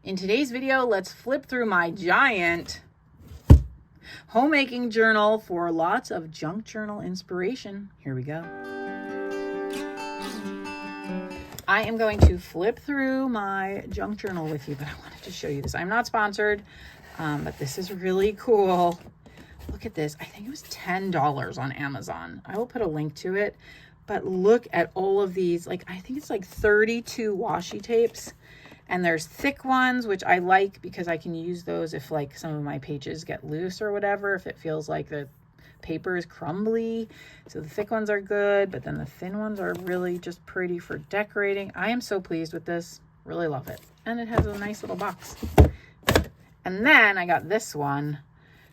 In today's video, let's flip through my giant homemaking journal for lots of junk journal inspiration. Here we go. I am going to flip through my junk journal with you, but I wanted to show you this. I'm not sponsored, but this is really cool. Look at this. I think it was $10 on Amazon. I will put a link to it, but look at all of these. Like, I think it's like 32 washi tapes. And there's thick ones, which I like because I can use those if like some of my pages get loose or whatever, if it feels like the paper is crumbly. So the thick ones are good, but then the thin ones are really just pretty for decorating. I am so pleased with this. Really love it. And it has a nice little box. And then I got this one,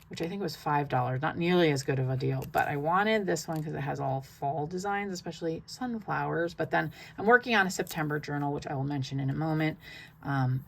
which I think was $5. Not nearly as good of a deal, but I wanted this one because it has all fall designs, especially sunflowers. But then I'm working on a September journal, which I will mention in a moment.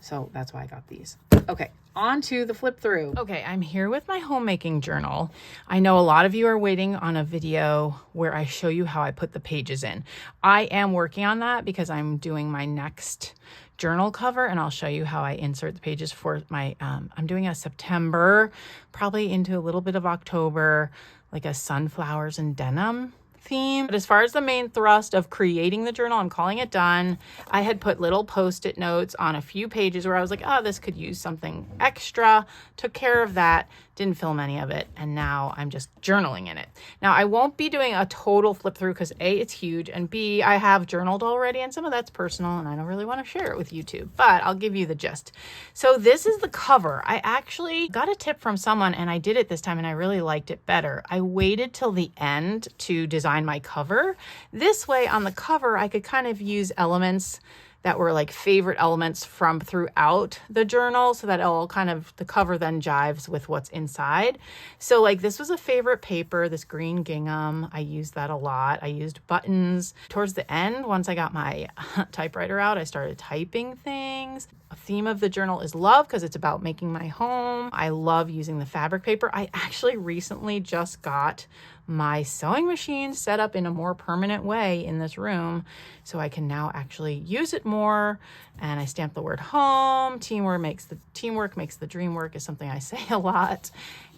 So that's why I got these. Okay, on to the flip through. Okay, I'm here with my homemaking journal. I know a lot of you are waiting on a video where I show you how I put the pages in. I am working on that because I'm doing my next journal cover, and I'll show you how I insert the pages for my, I'm doing a September, probably into a little bit of October, like a sunflowers and denim theme. But as far as the main thrust of creating the journal, I'm calling it done. I had put little post-it notes on a few pages where I was like, oh, this could use something extra. Took care of that, didn't film any of it, and now I'm just journaling in it. Now, I won't be doing a total flip through because A, it's huge, and B, I have journaled already, and some of that's personal, and I don't really want to share it with YouTube, but I'll give you the gist. So this is the cover. I actually got a tip from someone, and I did it this time, and I really liked it better. I waited till the end to design my cover. This way, on the cover, I could kind of use elements that were like favorite elements from throughout the journal, so that all kind of, the cover then jives with what's inside. So like this was a favorite paper, this green gingham. I used that a lot. I used buttons. Towards the end, once I got my typewriter out, I started typing things. A theme of the journal is love because it's about making my home. I love using the fabric paper. I actually recently just got my sewing machine set up in a more permanent way in this room, so I can now actually use it more. And I stamped the word home. Teamwork makes the dream work is something I say a lot.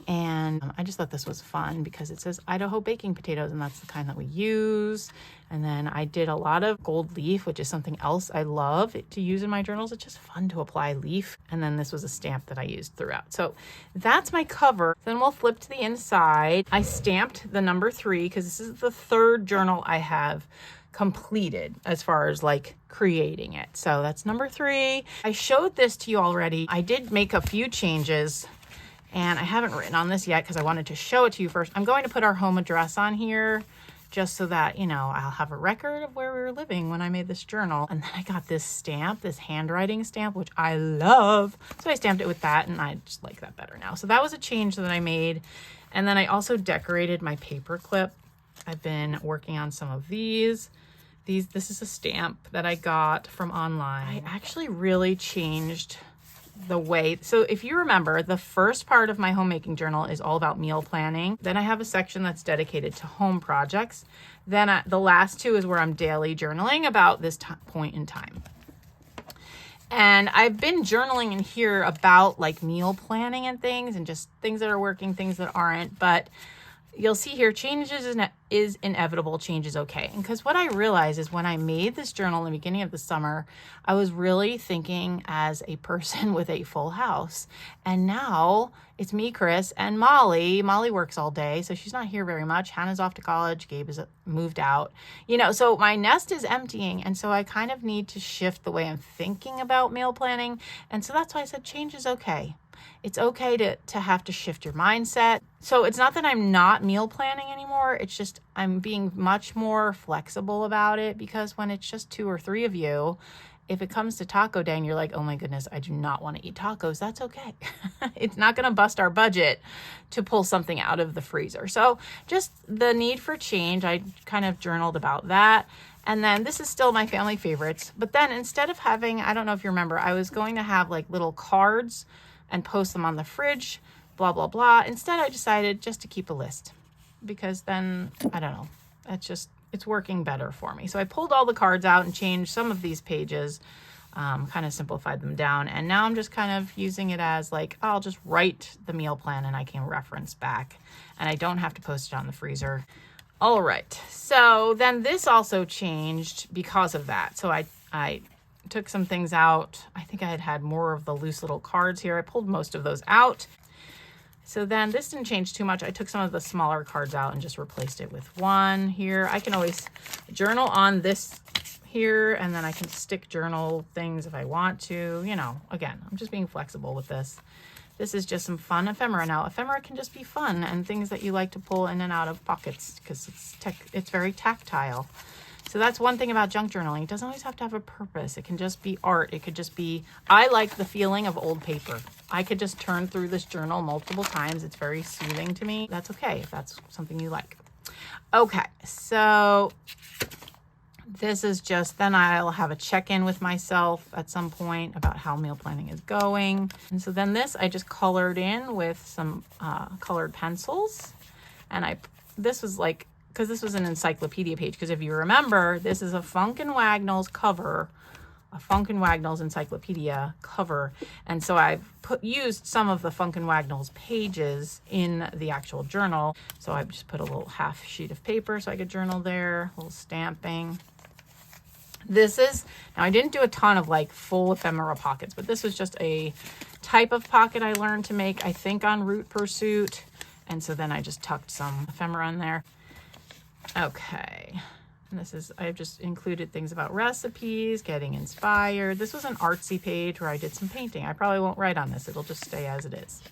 And I just thought this was fun because it says Idaho baking potatoes, and that's the kind that we use. And then I did a lot of gold leaf, which is something else I love to use in my journals. It's just fun to apply leaf. And then this was a stamp that I used throughout. So that's my cover. Then we'll flip to the inside. I stamped the number 3 because this is the third journal I have completed as far as like creating it. So that's number 3. I showed this to you already. I did make a few changes, and I haven't written on this yet because I wanted to show it to you first. I'm going to put our home address on here just so that, you know, I'll have a record of where we were living when I made this journal. And then I got this stamp, this handwriting stamp, which I love. So I stamped it with that, and I just like that better now. So that was a change that I made. And then I also decorated my paper clip. I've been working on some of these. This is a stamp that I got from online. I actually really changed the way. So if you remember, the first part of my homemaking journal is all about meal planning. Then I have a section that's dedicated to home projects. Then the last 2 is where I'm daily journaling about this point in time. And I've been journaling in here about like meal planning and things, and just things that are working, things that aren't. But you'll see here, changes is inevitable, change is okay. And because what I realized is when I made this journal in the beginning of the summer, I was really thinking as a person with a full house. And now it's me, Chris, and Molly. Molly works all day, so she's not here very much. Hannah's off to college. Gabe is moved out. You know, so my nest is emptying. And so I kind of need to shift the way I'm thinking about meal planning. And so that's why I said change is okay. It's okay to have to shift your mindset. So it's not that I'm not meal planning anymore. It's just I'm being much more flexible about it, because when it's just 2 or 3 of you, if it comes to taco day and you're like, oh my goodness, I do not want to eat tacos, that's okay. It's not going to bust our budget to pull something out of the freezer. So just the need for change, I kind of journaled about that. And then this is still my family favorites. But then instead of having, I don't know if you remember, I was going to have like little cards and post them on the fridge, blah, blah, blah. Instead, I decided just to keep a list, because then, I don't know, it's working better for me. So I pulled all the cards out and changed some of these pages. kind of simplified them down. And now I'm just kind of using it as like, I'll just write the meal plan and I can reference back, and I don't have to post it on the freezer. All right, so then this also changed because of that. So I took some things out. I think I had more of the loose little cards here. I pulled most of those out. So then this didn't change too much. I took some of the smaller cards out and just replaced it with one here. I can always journal on this here, and then I can stick journal things if I want to. You know, again, I'm just being flexible with this. This is just some fun ephemera. Now, ephemera can just be fun and things that you like to pull in and out of pockets because it's very tactile. So that's one thing about junk journaling. It doesn't always have to have a purpose. It can just be art. It could just be, I like the feeling of old paper. I could just turn through this journal multiple times. It's very soothing to me. That's okay if that's something you like. Okay, so this is just, then I'll have a check-in with myself at some point about how meal planning is going. And so then this I just colored in with some colored pencils. And this was like, because this was an encyclopedia page, because if you remember, this is a Funk and Wagnalls cover, a Funk and Wagnalls encyclopedia cover. And so I've used some of the Funk and Wagnalls pages in the actual journal. So I've just put a little half sheet of paper so I could journal there, a little stamping. This is, now I didn't do a ton of like full ephemera pockets, but this was just a type of pocket I learned to make, I think on Root Pursuit. And so then I just tucked some ephemera in there. Okay, and this is, I've just included things about recipes, getting inspired. This was an artsy page where I did some painting. I probably won't write on this. It'll just stay as it is.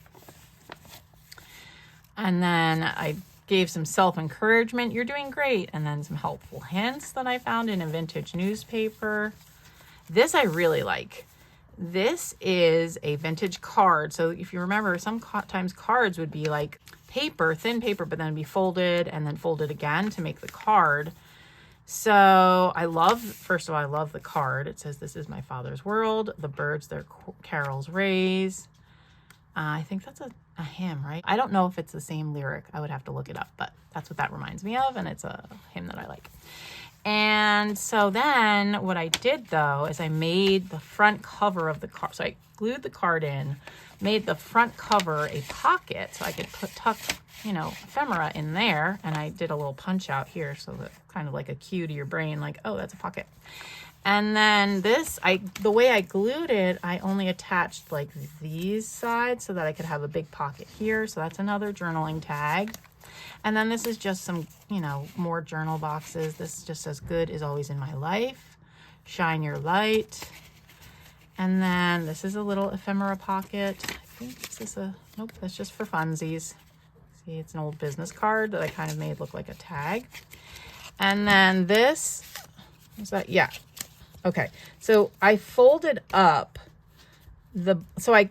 And then I gave some self-encouragement. You're doing great. And then some helpful hints that I found in a vintage newspaper. This I really like. This is a vintage card. So if you remember, sometimes cards would be like paper, thin paper, but then be folded and then folded again to make the card. So I love, first of all, I love the card. It says, "This is my father's world. The birds their carols raise." I think that's a hymn, right? I don't know if it's the same lyric. I would have to look it up, but that's what that reminds me of. And it's a hymn that I like. And so then what I did though, is I made the front cover of the card. So I glued the card in, made the front cover a pocket so I could tuck, you know, ephemera in there. And I did a little punch out here. So that kind of like a cue to your brain, like, oh, that's a pocket. And then this, the way I glued it, I only attached like these sides so that I could have a big pocket here. So that's another journaling tag. And then this is just some, you know, more journal boxes. This just says, "Good is always in my life. Shine your light." And then this is a little ephemera pocket. I think this is nope, that's just for funsies. See, it's an old business card that I kind of made look like a tag. And then this, is that, yeah. Okay, so I folded up so I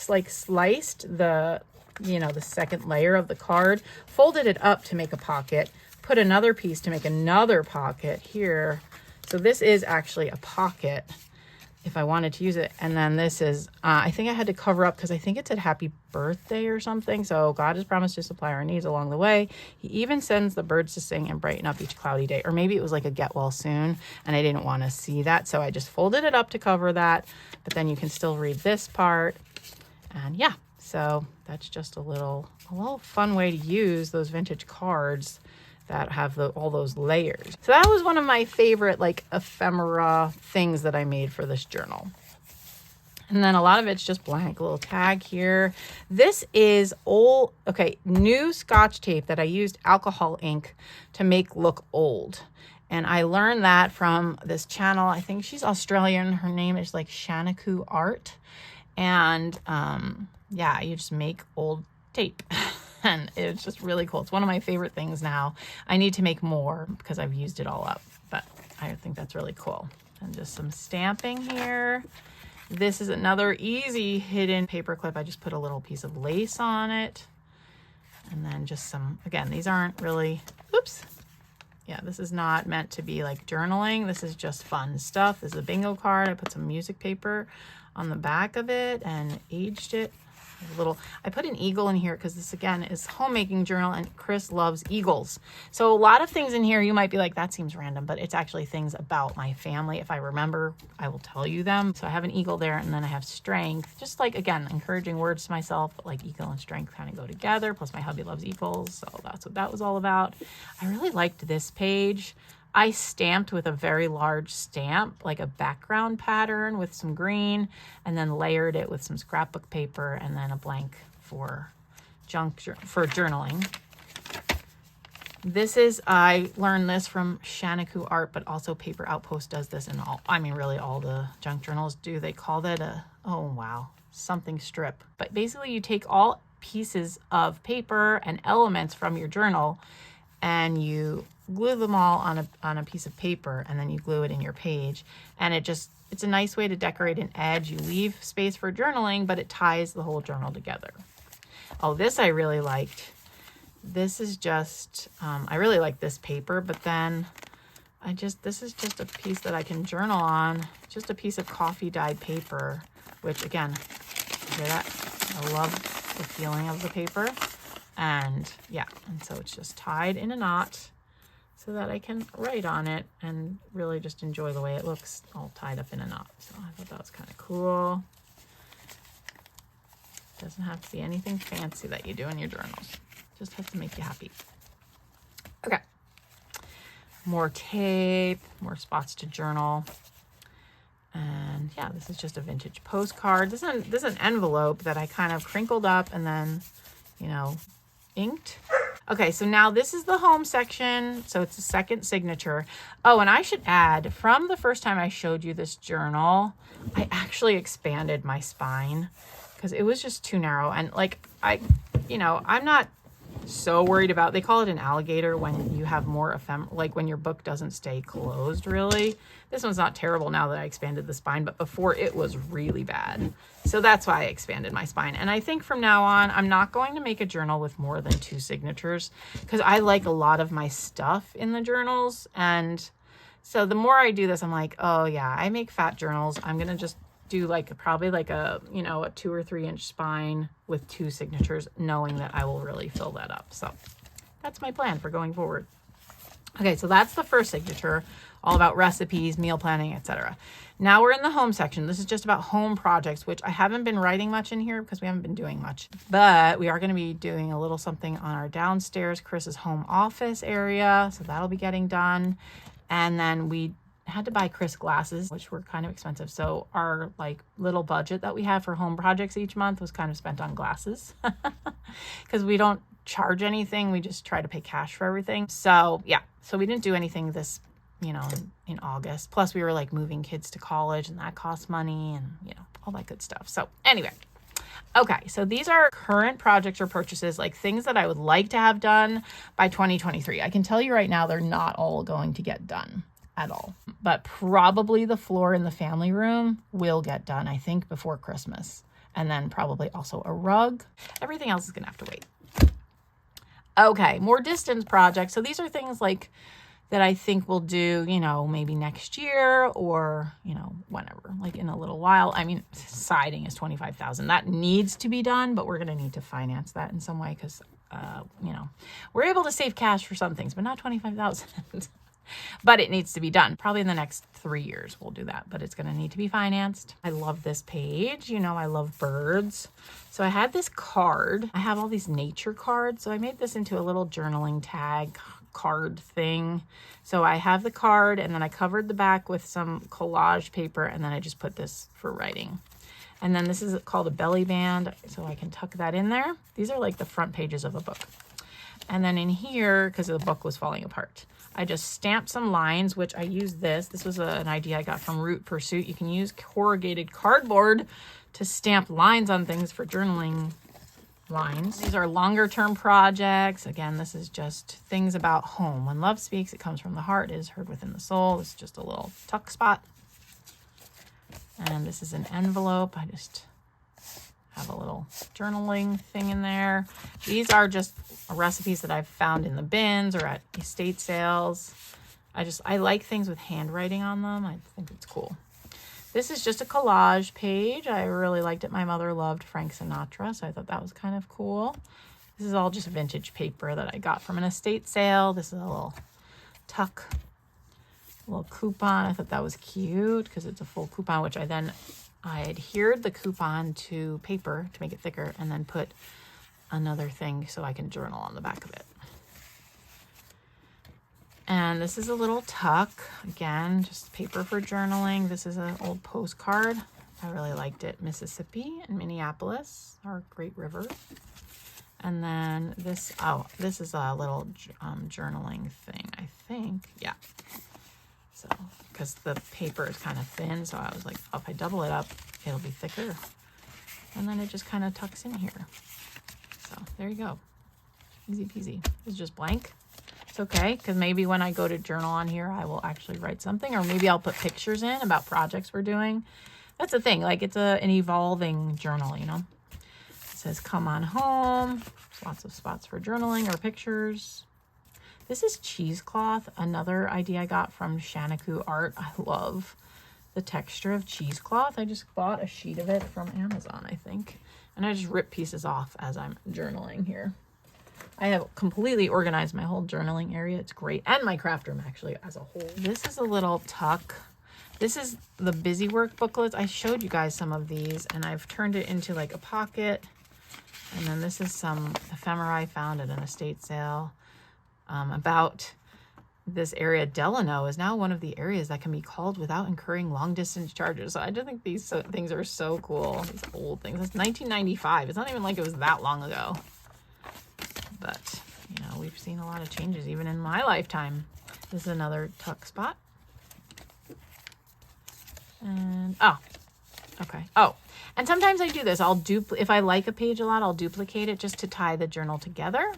like sliced the, you know, the second layer of the card, folded it up to make a pocket, put another piece to make another pocket here. So this is actually a pocket if I wanted to use it. And then this is, I think I had to cover up because I think it said happy birthday or something. So God has promised to supply our needs along the way. He even sends the birds to sing and brighten up each cloudy day. Or maybe it was like a get well soon and I didn't want to see that. So I just folded it up to cover that. But then you can still read this part. And yeah, so that's just a little fun way to use those vintage cards that have all those layers. So that was one of my favorite like ephemera things that I made for this journal. And then a lot of it's just blank, a little tag here. This is new Scotch tape that I used alcohol ink to make look old. And I learned that from this channel. I think she's Australian. Her name is like Shanaku Art. And yeah, you just make old tape. And it's just really cool. It's one of my favorite things now. I need to make more because I've used it all up, but I think that's really cool. And just some stamping here. This is another easy hidden paper clip. I just put a little piece of lace on it. And then just some, again, these aren't really, oops. Yeah, this is not meant to be like journaling. This is just fun stuff. This is a bingo card. I put some music paper on the back of it and aged it. I put an eagle in here because this again is homemaking journal and Chris loves eagles. So a lot of things in here you might be like, that seems random, but it's actually things about my family. If I remember, I will tell you them. So I have an eagle there, and then I have strength, just like, again, encouraging words to myself, but like eagle and strength kind of go together. Plus my hubby loves eagles. So that's what that was all about. I really liked this page. I stamped with a very large stamp, like a background pattern with some green, and then layered it with some scrapbook paper and then a blank for journaling. This is, I learned this from Shaniku Art, but also Paper Outpost does this, and really all the junk journals do. They call that something strip. But basically you take all pieces of paper and elements from your journal and you glue them all on a piece of paper, and then you glue it in your page, and it's a nice way to decorate an edge. You leave space for journaling, but it ties the whole journal together. Oh, this I really liked. This is just I really like this paper, but then this is just a piece that I can journal on, just a piece of coffee dyed paper, which again, hear that? I love the feeling of the paper. And yeah, and so it's just tied in a knot so that I can write on it and really just enjoy the way it looks all tied up in a knot. So I thought that was kind of cool. Doesn't have to be anything fancy that you do in your journals. Just has to make you happy. Okay. More tape, more spots to journal. And yeah, this is just a vintage postcard. This is an envelope that I kind of crinkled up and then, inked. Okay, so now this is the home section. So it's the second signature. Oh, and I should add, from the first time I showed you this journal, I actually expanded my spine because it was just too narrow. And I'm not so worried about, they call it an alligator when you have more like when your book doesn't stay closed really. This one's not terrible now that I expanded the spine, but before it was really bad. So that's why I expanded my spine. And I think from now on, I'm not going to make a journal with more than 2 signatures because I like a lot of my stuff in the journals. And so the more I do this, I'm like, oh yeah, I make fat journals. I'm going to just do probably a 2 or 3 inch spine with 2 signatures, knowing that I will really fill that up. So that's my plan for going forward. Okay, so that's the first signature, all about recipes, meal planning, etc. Now we're in the home section. This is just about home projects, which I haven't been writing much in here because we haven't been doing much, but we are going to be doing a little something on our downstairs, Chris's home office area. So that'll be getting done. And then we had to buy Chris glasses, which were kind of expensive. So our little budget that we have for home projects each month was kind of spent on glasses because we don't charge anything. We just try to pay cash for everything. So yeah, so we didn't do anything this, in August. Plus we were moving kids to college and that costs money and, all that good stuff. So anyway, okay. So these are current projects or purchases, things that I would like to have done by 2023. I can tell you right now, they're not all going to get done at all, but probably the floor in the family room will get done, I think, before Christmas. And then probably also a rug. Everything else is gonna have to wait. Okay, more distance projects. So these are things that I think we'll do, maybe next year or, whenever, in a little while. I mean, siding is $25,000. That needs to be done, but we're gonna need to finance that in some way because, we're able to save cash for some things, but not $25,000. But it needs to be done. Probably in the next 3 years we'll do that, but it's going to need to be financed. I love this page. I love birds. So I had this card. I have all these nature cards. So I made this into a little journaling tag card thing. So I have the card and then I covered the back with some collage paper and then I just put this for writing. And then this is called a belly band. So I can tuck that in there. These are the front pages of a book. And then in here, because the book was falling apart, I just stamped some lines, which I used this. This was an idea I got from Root Pursuit. You can use corrugated cardboard to stamp lines on things for journaling lines. These are longer term projects. Again, this is just things about home. When love speaks, it comes from the heart, it is heard within the soul. This is just a little tuck spot. And this is an envelope. I just have a little journaling thing in there. These are just recipes that I've found in the bins or at estate sales. I like things with handwriting on them. I think it's cool. This is just a collage page. I really liked it. My mother loved Frank Sinatra, so I thought that was kind of cool. This is all just vintage paper that I got from an estate sale. This is a little tuck, a little coupon. I thought that was cute because it's a full coupon, which I adhered the coupon to paper to make it thicker and then put another thing so I can journal on the back of it. And this is a little tuck, again, just paper for journaling. This is an old postcard. I really liked it. Mississippi and Minneapolis are great rivers. And then this is a little journaling thing, I think. Yeah. So, because the paper is kind of thin, so I was like, oh, if I double it up, it'll be thicker. And then it just kind of tucks in here. So there you go. Easy peasy. It's just blank. It's okay, because maybe when I go to journal on here, I will actually write something, or maybe I'll put pictures in about projects we're doing. That's the thing, like it's an evolving journal, you know. It says, come on home. Lots of spots for journaling or pictures. This is cheesecloth, another idea I got from Shanaku Art. I love the texture of cheesecloth. I just bought a sheet of it from Amazon, I think. And I just rip pieces off as I'm journaling here. I have completely organized my whole journaling area. It's great. And my craft room, actually, as a whole. This is a little tuck. This is the busy work booklets. I showed you guys some of these, and I've turned it into like a pocket. And then this is some ephemera I found at an estate sale about this area. Delano is now one of the areas that can be called without incurring long distance charges. So I just think these things are so cool. These old things. It's 1995. It's not even like it was that long ago. But, you know, we've seen a lot of changes even in my lifetime. This is another tuck spot. And, oh, okay. Oh, and sometimes I do this. If I like a page a lot, I'll duplicate it just to tie the journal together.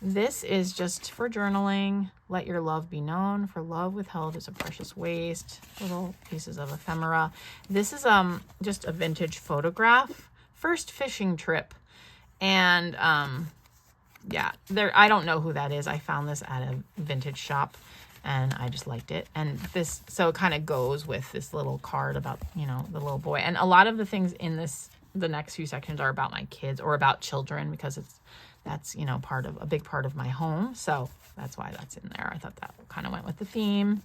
This is just for journaling. Let your love be known, for love withheld is a precious waste. Little pieces of ephemera. This is just a vintage photograph. First fishing trip. And yeah, I don't know who that is. I found this at a vintage shop and I just liked it. And this, so it kind of goes with this little card about, you know, the little boy. And a lot of the things in the next few sections are about my kids or about children, because that's, you know, a big part of my home. So that's why that's in there. I thought that kind of went with the theme.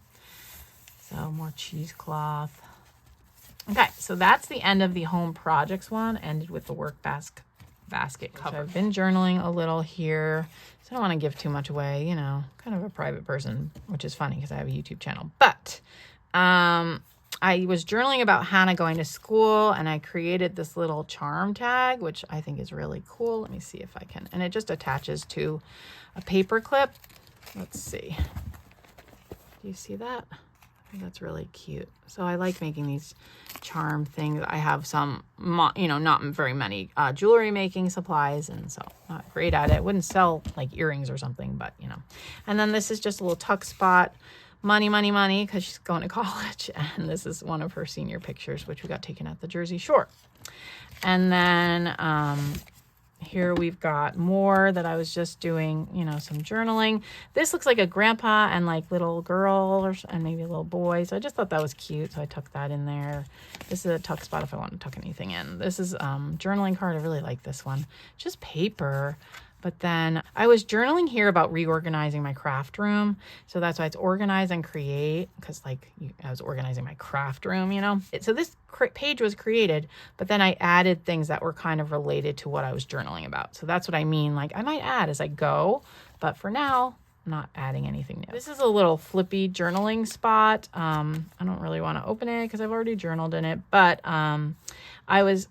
So more cheesecloth. Okay, so that's the end of the home projects one. Ended with the work basket cover. I've been journaling a little here, so I don't want to give too much away, you know, kind of a private person, which is funny because I have a YouTube channel. But I was journaling about Hannah going to school, and I created this little charm tag, which I think is really cool. Let me see if I can. And it just attaches to a paper clip. Let's see. Do you see that? I think that's really cute. So I like making these charm things. I have some, you know, not very many jewelry making supplies, and so not great at it. Wouldn't sell like earrings or something, but you know. And then this is just a little tuck spot. Money, money, money, because she's going to college. And this is one of her senior pictures, which we got taken at the Jersey Shore. And then here we've got more that I was just doing, you know, some journaling. This looks like a grandpa and like little girl and maybe a little boy. So I just thought that was cute. So I tucked that in there. This is a tuck spot if I want to tuck anything in. This is journaling card. I really like this one. Just paper. But then I was journaling here about reorganizing my craft room. So that's why it's organize and create, because like I was organizing my craft room, you know. So this page was created, but then I added things that were kind of related to what I was journaling about. So that's what I mean. Like I might add as I go, but for now, I'm not adding anything new. This is a little flippy journaling spot. I don't really want to open it because I've already journaled in it, but I was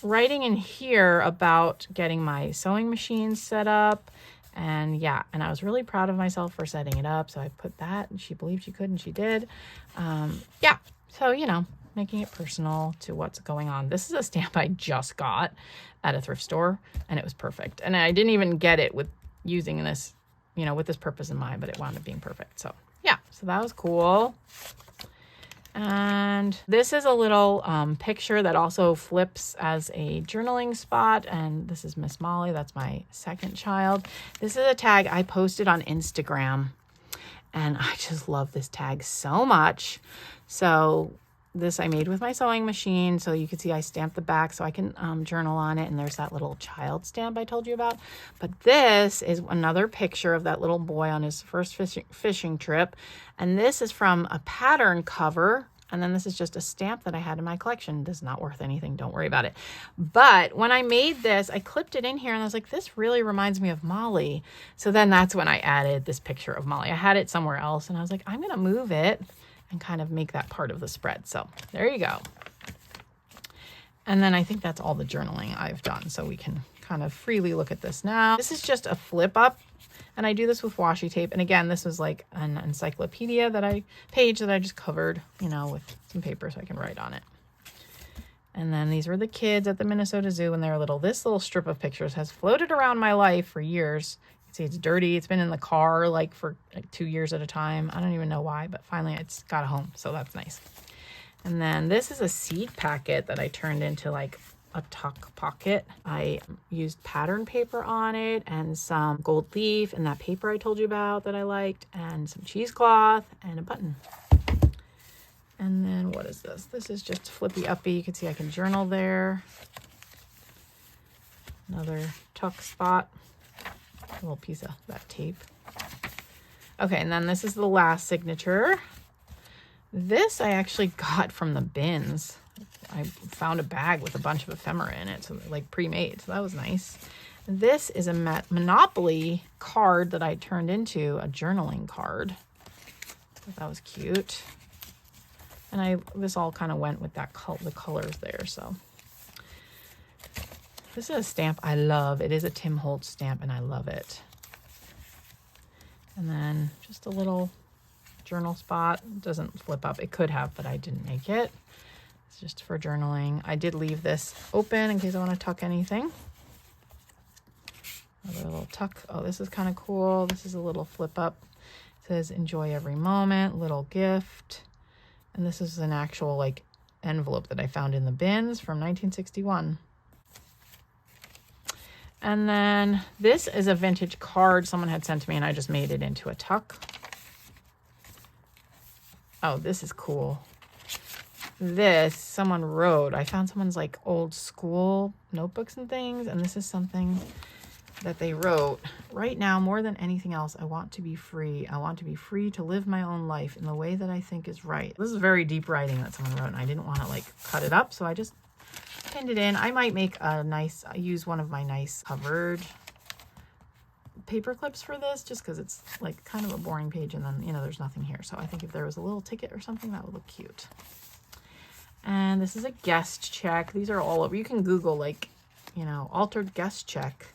writing in here about getting my sewing machine set up, and yeah, and I was really proud of myself for setting it up. So I put that, and she believed she could, and she did. Yeah, so you know, making it personal to what's going on. This is a stamp I just got at a thrift store, and it was perfect. And I didn't even get it with using this, you know, with this purpose in mind, but it wound up being perfect. So yeah, so that was cool. And this is a little picture that also flips as a journaling spot. And this is Miss Molly. That's my second child. This is a tag I posted on Instagram. And I just love this tag so much. So this I made with my sewing machine. So you can see I stamped the back so I can journal on it. And there's that little child stamp I told you about. But this is another picture of that little boy on his first fishing trip. And this is from a pattern cover. And then this is just a stamp that I had in my collection. This is not worth anything. Don't worry about it. But when I made this, I clipped it in here and I was like, this really reminds me of Molly. So then that's when I added this picture of Molly. I had it somewhere else and I was like, I'm going to move it and kind of make that part of the spread. So there you go. And then I think that's all the journaling I've done. So we can kind of freely look at this now. This is just a flip up. And I do this with washi tape. And again, this was like an encyclopedia page that I just covered, you know, with some paper so I can write on it. And then these were the kids at the Minnesota Zoo when they were little. This little strip of pictures has floated around my life for years. You can see it's dirty. It's been in the car like for like 2 years at a time. I don't even know why, but finally it's got a home. So that's nice. And then this is a seed packet that I turned into like a tuck pocket. I used pattern paper on it and some gold leaf and that paper I told you about that I liked and some cheesecloth and a button. And then what is this? This is just flippy uppy. You can see I can journal there. Another tuck spot. A little piece of that tape. Okay, and then this is the last signature. This I actually got from the bins. I found a bag with a bunch of ephemera in it, so like pre-made, so that was nice. This is a Monopoly card that I turned into a journaling card. So that was cute. And this all kind of went with that the colors there, so. This is a stamp I love. It is a Tim Holtz stamp, and I love it. And then just a little journal spot. It doesn't flip up. It could have, but I didn't make it. It's just for journaling. I did leave this open in case I want to tuck anything. Another little tuck. Oh, this is kind of cool. This is a little flip up. It says enjoy every moment, little gift. And this is an actual like envelope that I found in the bins from 1961. And then this is a vintage card someone had sent to me and I just made it into a tuck. Oh, this is cool. This someone wrote. I found someone's like old school notebooks and things, and this is something that they wrote. Right now, more than anything else, I want to be free. I want to be free to live my own life in the way that I think is right. This is very deep writing that someone wrote, and I didn't want to like cut it up, so I just pinned it in. I might make a nice, use one of my nice covered paper clips for this, just because it's like kind of a boring page, and then, you know, there's nothing here. So I think if there was a little ticket or something, that would look cute. And this is a guest check. These are all over. You can Google like, you know, altered guest check.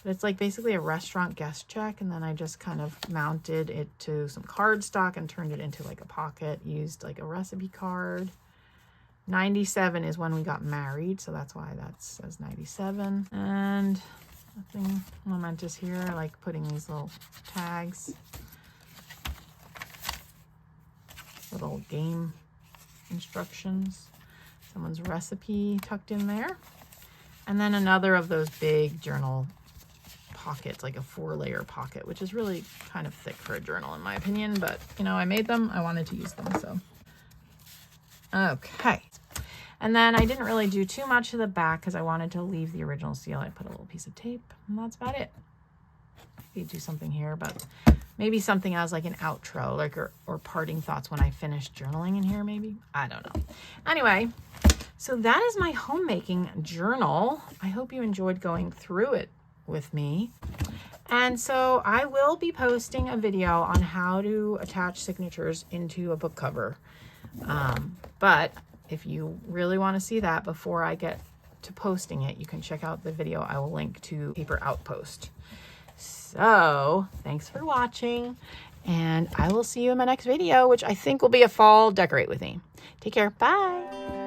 But it's like basically a restaurant guest check. And then I just kind of mounted it to some cardstock and turned it into like a pocket. Used like a recipe card. 97 is when we got married. So that's why that says 97. And nothing momentous here. I like putting these little tags. Little game instructions. Someone's recipe tucked in there. And then another of those big journal pockets, like a 4-layer pocket, which is really kind of thick for a journal in my opinion, but you know, I made them, I wanted to use them, so. Okay. And then I didn't really do too much to the back because I wanted to leave the original seal. I put a little piece of tape and that's about it. Maybe do something here, but maybe something as like an outro, like or parting thoughts when I finish journaling in here, maybe. I don't know. Anyway, so that is my homemaking journal. I hope you enjoyed going through it with me. And so I will be posting a video on how to attach signatures into a book cover. But if you really want to see that before I get to posting it, you can check out the video I will link to Paper Outpost. So thanks for watching, and I will see you in my next video, which I think will be a fall decorate with me. Take care. Bye.